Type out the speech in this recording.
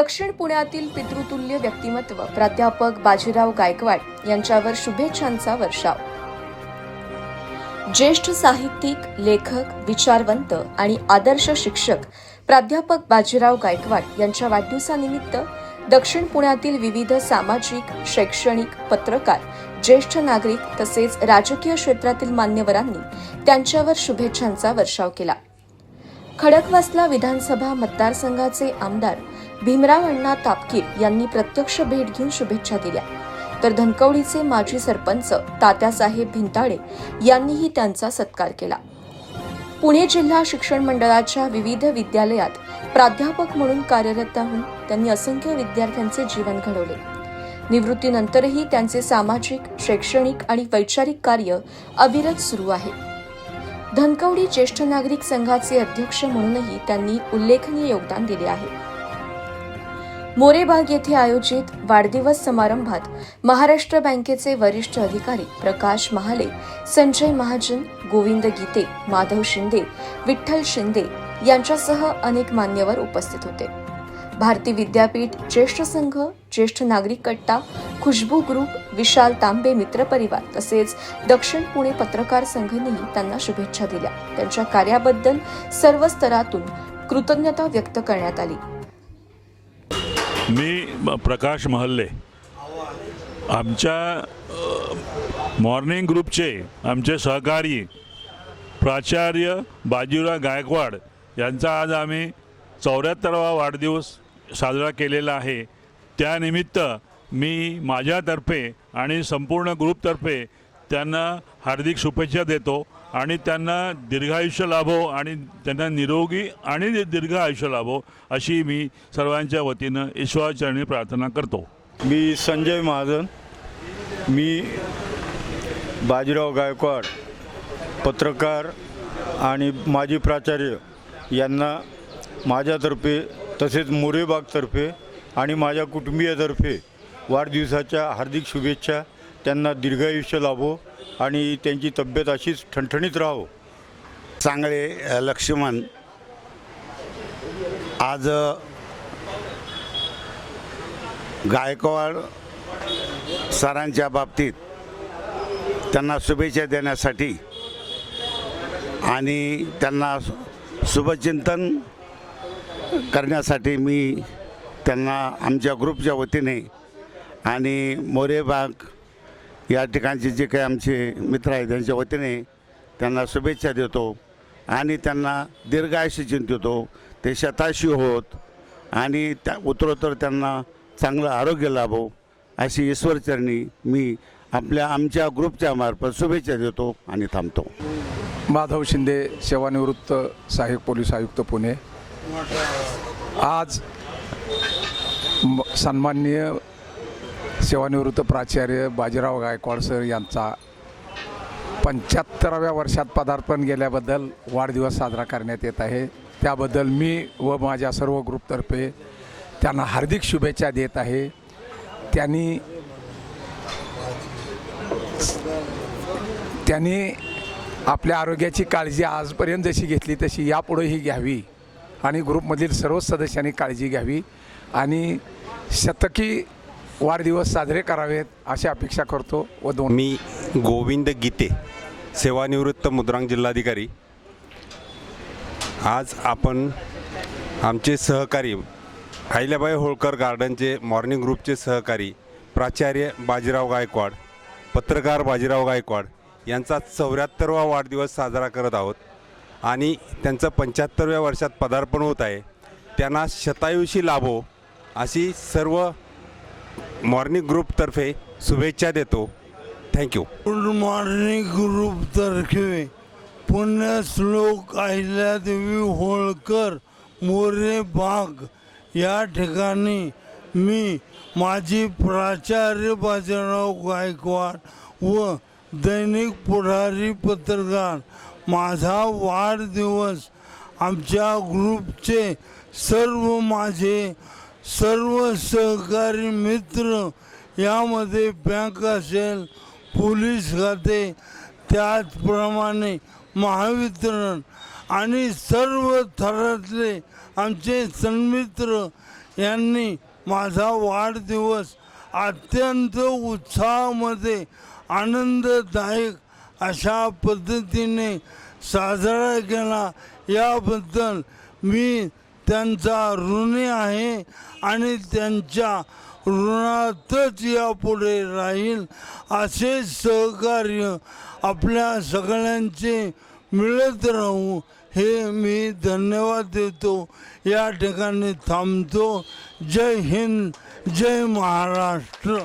दक्षिण पुण्यातील पितृतुल्य व्यक्तिमत्व प्राध्यापक बाजीराव गायकवाड यांच्यावर शुभेच्छांचा वर्षाव। ज्येष्ठ साहित्यिक, लेखक, विचारवंत आणि आदर्श शिक्षक प्राध्यापक बाजीराव गायकवाड यांच्या वाढदिवसानिमित्त दक्षिण पुण्यातील विविध सामाजिक, शैक्षणिक, पत्रकार, ज्येष्ठ नागरिक तसेच राजकीय क्षेत्रातील मान्यवरांनी त्यांच्यावर शुभेच्छांचा वर्षाव केला। खडकवासला विधानसभा मतदारसंघाचे आमदार भीमराव अण्णा तापकीर यांनी प्रत्यक्ष भेट घेऊन शुभेच्छा दिल्या, तर धनकवडीचे माजी सरपंच तात्यासाहेब भिंताडे यांनीही त्यांचा सत्कार केला। पुणे जिल्हा शिक्षण मंडळाच्या विविध विद्यालयात प्राध्यापक म्हणून कार्यरत राहून त्यांनी असंख्य विद्यार्थ्यांचे जीवन घडवले। निवृत्तीनंतरही त्यांचे सामाजिक, शैक्षणिक आणि वैचारिक कार्य अविरत सुरू आहे। धनकवडी ज्येष्ठ नागरिक संघाचे अध्यक्ष म्हणूनही त्यांनी उल्लेखनीय योगदान दिले आहे। मोरेबाग येथे आयोजित वाढदिवस समारंभात महाराष्ट्र बँकेचे वरिष्ठ अधिकारी प्रकाश महाले, संजय महाजन, गोविंद गीते, माधव शिंदे, विठ्ठल शिंदे यांच्यासह अनेक मान्यवर उपस्थित होते। भारती विद्यापीठ, ज्येष्ठ संघ, ज्येष्ठ नागरिक कट्टा, खुशबू ग्रुप, विशाल तांबे मित्र परिवार तसेच दक्षिण पुणे पत्रकार संघानेही त्यांना शुभेच्छा दिल्या। त्यांच्या कार्याबद्दल सर्व स्तरातून कृतज्ञता व्यक्त करण्यात आली। मी प्रकाश महल्ले, आमच्या मॉर्निंग ग्रुपचे आमचे सहकारी प्राचार्य बाजीराव गायकवाड यांचा आज आम्ही 74वा वाढदिवस साजरा केलेला आहे। त्यानिमित्त मी माझ्यातर्फे आणि संपूर्ण ग्रुपतर्फे त्यांना हार्दिक शुभेच्छा देतो आणि त्यांना दीर्घायुष्य लाभो आणि त्यांना निरोगी आणि दीर्घ आयुष्य लाभो अशी मी सर्वांच्या वतीनं ईश्वराचरणी प्रार्थना करतो। मी संजय महाजन, मी बाजीराव गायकवाड पत्रकार आणि माजी प्राचार्य यांना माझ्यातर्फे तसेच मोरेबागतर्फे आणि माझ्या कुटुंबियातर्फे वाढदिवसाच्या हार्दिक शुभेच्छा। त्यांना दीर्घायुष्य लाभो आणि त्यांची तब्येत अशीच ठणठणीत राहो। चांगले लक्ष्मण आज गायकवाड सरांच्या बाबतीत त्यांना शुभेच्छा देण्यासाठी आणि त्यांना शुभचिंतन करण्यासाठी मी त्यांना आमच्या ग्रुपच्या वतीने आणि मोरेबाग या ठिकाणचे जे काही आमचे मित्र आहेत त्यांच्या वतीने त्यांना शुभेच्छा देतो आणि त्यांना दीर्घायुष्य चिंतितो, ते शताशी होत आणि त्या उत्तरोत्तर त्यांना चांगलं आरोग्य लाभो अशी ईश्वरचरणी मी आमच्या ग्रुपच्या मार्फत शुभेच्छा देतो आणि थांबतो। माधव शिंदे, सेवानिवृत्त सहाय्यक पोलीस आयुक्त पुणे। आज सन्माननीय सेवानिवृत्त प्राचार्य बाजीराव गायकवाड सर यांचा 75व्या वर्षात पदार्पण गेल्याबद्दल वाढदिवस साजरा करण्यात येत आहे। त्याबद्दल मी व माझ्या सर्व ग्रुपतर्फे त्यांना हार्दिक शुभेच्छा देत आहे। त्यांनी आपल्या आरोग्याची काळजी आजपर्यंत जशी घेतली तशी यापुढेही घ्यावी आणि ग्रुपमधील सर्व सदस्यांनी काळजी घ्यावी आणि शतकी वाढदिवस साजरे करावेत अशी अपेक्षा करतो। मी गोविंद गीते, सेवानिवृत्त मुद्रांक जिल्हाधिकारी। आज आपण आमचे सहकारी अहिल्याबाई होळकर गार्डनचे मॉर्निंग ग्रुपचे सहकारी प्राचार्य बाजीराव गायकवाड, पत्रकार बाजीराव गायकवाड यांचा 74वा वाढदिवस साजरा करत आहोत आणि त्यांचं 75व्या वर्षात पदार्पण होत आहे। त्यांना शतायुषी लाभो अशी सर्व मॉर्निंग ग्रुपतर्फे शुभेच्छा देतो। थँक्यू। मॉर्निंग ग्रुपतर्फे पुण्यश्लोक अहिल्यादेवी होळकर मोरेबाग या ठिकाणी मी माजी प्राचार्य बाजीराव गायकवाड व दैनिक पुढारी पत्रकार माझा वाढदिवस आमच्या ग्रुपचे माझे सर्व सहकारी मित्र, यामध्ये बँक असेल, पोलीस खाते, त्याचप्रमाणे महावितरण आणि सर्व थरातले आमचे सन्मित्र यांनी माझा वाढदिवस अत्यंत उत्साहामध्ये आनंददायक अशा पद्धतीने साजरा केला, याबद्दल मी त्यांचा ऋणी आहे आणि त्यांच्या ऋणातच यापुढे राहील. असे सहकार्य आपल्या सगळ्यांचे मिळत राहू हे मी धन्यवाद देतो. या ठिकाणी थांबतो. जय हिंद, जय महाराष्ट्र.